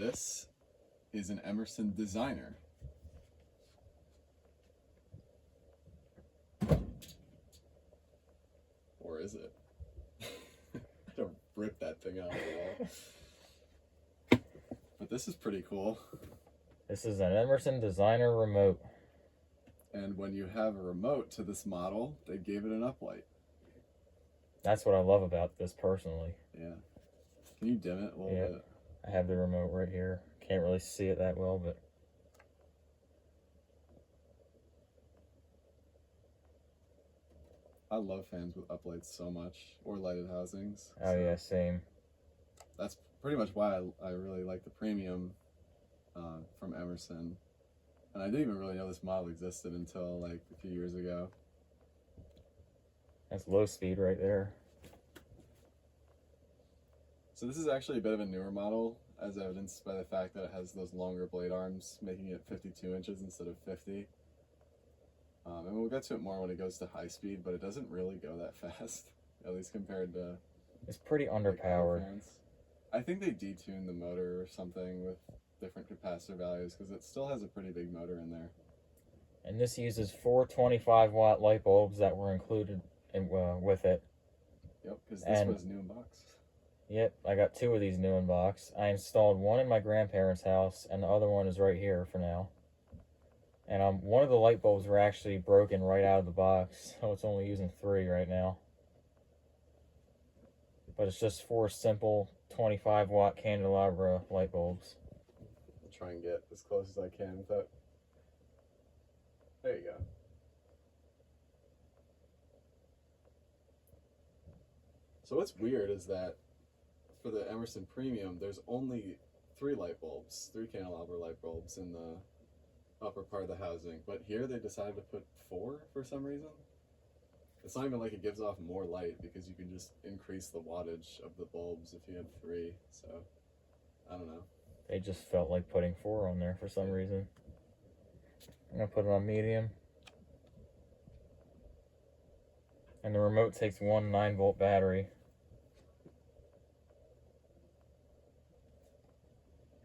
This is an Emerson Designer. Or is it? I don't rip that thing out of the wall. But this is pretty cool. This is an Emerson Designer Remote. And when you have a remote to this model, they gave it an uplight. That's what I love about this personally. Yeah. Can you dim it a little bit? I have the remote right here. Can't really see it that well, but I love fans with uplights so much, or lighted housings. Oh yeah, same. That's pretty much why I really like the premium from Emerson. And I didn't even really know this model existed until like a few years ago. That's low speed right there. So this is actually a bit of a newer model, as evidenced by the fact that it has those longer blade arms, making it 52 inches instead of 50. And we'll get to it more when it goes to high speed, but it doesn't really go that fast, at least compared to... It's pretty underpowered. Like, I think they detuned the motor or something with different capacitor values, because it still has a pretty big motor in there. And this uses 4 25-watt light bulbs that were included with it. Yep, because this was new in box. Yep, I got 2 of these new in box. I installed one in my grandparents' house, and the other one is right here for now. And one of the light bulbs were actually broken right out of the box, so it's only using 3 right now. But it's just 4 simple 25-watt candelabra light bulbs. I'll try and get as close as I can without... There you go. So what's weird is that for the Emerson Premium, there's only 3 light bulbs, 3 candelabra light bulbs in the upper part of the housing. But here they decided to put 4 for some reason. It's not even like it gives off more light, because you can just increase the wattage of the bulbs if you have 3. So, I don't know. They just felt like putting 4 on there for some reason. I'm going to put it on medium. And the remote takes one 9-volt battery.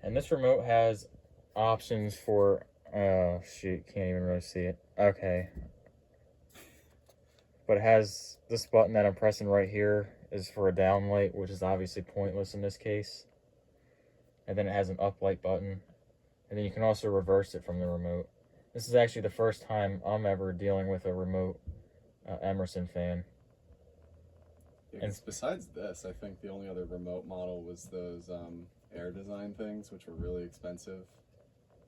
And this remote has options for, oh shoot, can't even really see it. Okay. But it has this button that I'm pressing right here is for a down light, which is obviously pointless in this case. And then it has an up light button. And then you can also reverse it from the remote. This is actually the first time I'm ever dealing with a remote Emerson fan. Yeah, and besides this, I think the only other remote model was those Air Design things, which were really expensive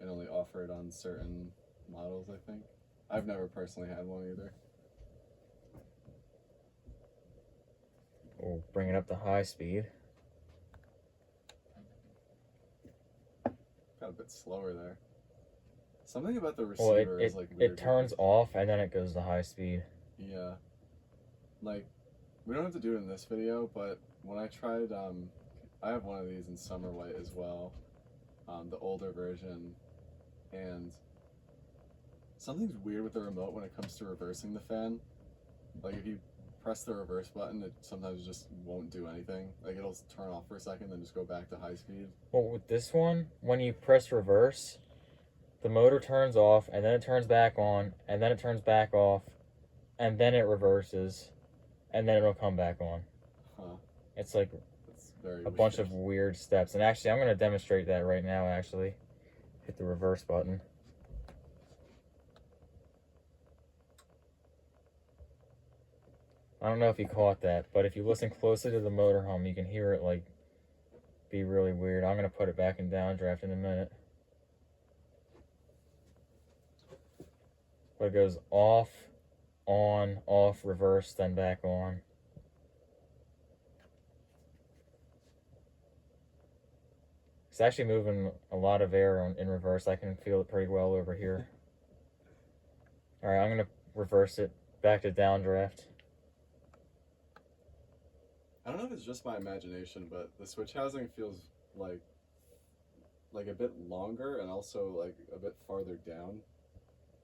and only offered on certain models, I think. I've never personally had one either. We'll bring it up to high speed. Got a bit slower there. Something about the receiver is like weird. It turns off and then it goes to high speed. Yeah. Like, we don't have to do it in this video, but when I tried, I have one of these in Summer White as well, the older version, and something's weird with the remote when it comes to reversing the fan. Like, if you press the reverse button, it sometimes just won't do anything. Like, it'll turn off for a second, then just go back to high speed. Well, with this one, when you press reverse, the motor turns off, and then it turns back on, and then it turns back off, and then it reverses, and then it'll come back on. Huh. It's like a bunch of weird steps. And actually, I'm going to demonstrate that right now, actually. Hit the reverse button. I don't know if you caught that, but if you listen closely to the motor hum, you can hear it, like, be really weird. I'm going to put it back in downdraft in a minute. But it goes off, on, off, reverse, then back on. It's actually moving a lot of air in reverse. I can feel it pretty well over here. Alright, I'm going to reverse it back to downdraft. I don't know if it's just my imagination, but the switch housing feels like a bit longer and also like a bit farther down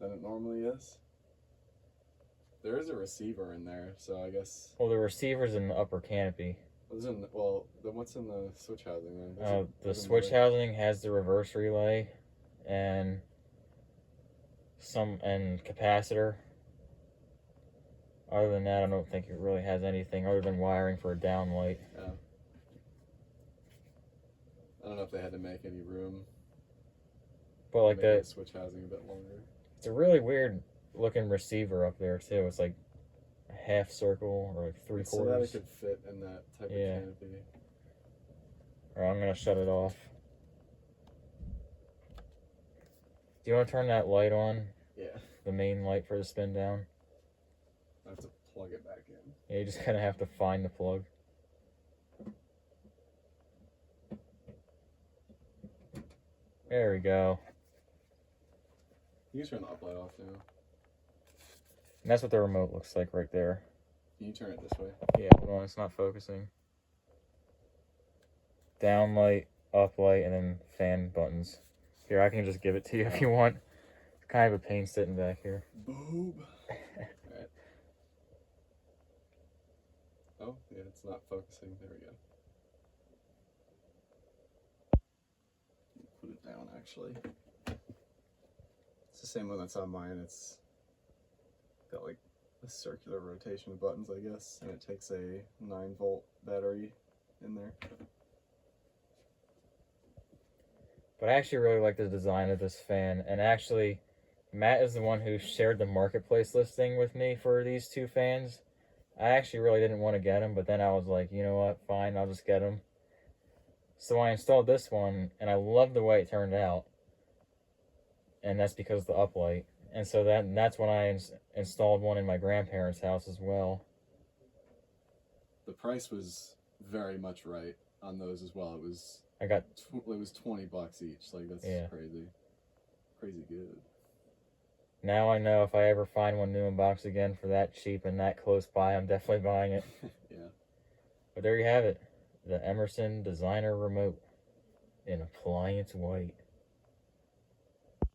than it normally is. There is a receiver in there, so I guess... Well, the receiver's in the upper canopy. Well, then what's in the switch housing then? The switch housing has the reverse relay and capacitor. Other than that, I don't think it really has anything other than wiring for a downlight. Yeah. I don't know if they had to make any room. But like the switch housing a bit longer. It's a really weird looking receiver up there too. It's like a half circle or like 3/4. So that it could fit in that type of canopy. Alright, I'm gonna shut it off. Do you want to turn that light on? Yeah. The main light for the spin down? I have to plug it back in. Yeah, you just kind of have to find the plug. There we go. You can turn the uplight off now. And that's what the remote looks like right there. Can you turn it this way? Yeah, hold on, it's not focusing. Down light, up light, and then fan buttons. Here, I can just give it to you if you want. It's kind of a pain sitting back here. Boob. Alright. Oh, yeah, it's not focusing. There we go. Put it down, actually. It's the same one that's on mine. It's got like a circular rotation of buttons, I guess, and it takes a 9-volt battery in there. But I actually really like the design of this fan, and actually, Matt is the one who shared the marketplace listing with me for these two fans. I actually really didn't want to get them, but then I was like, you know what, fine, I'll just get them. So I installed this one, and I love the way it turned out. And that's because of the uplight. And so that's when I installed one in my grandparents' house as well. The price was very much right on those as well. It was it was $20 each. Like, that's crazy. Crazy good. Now I know if I ever find one new in box again for that cheap and that close by, I'm definitely buying it. Yeah. But there you have it. The Emerson Designer Remote in appliance white.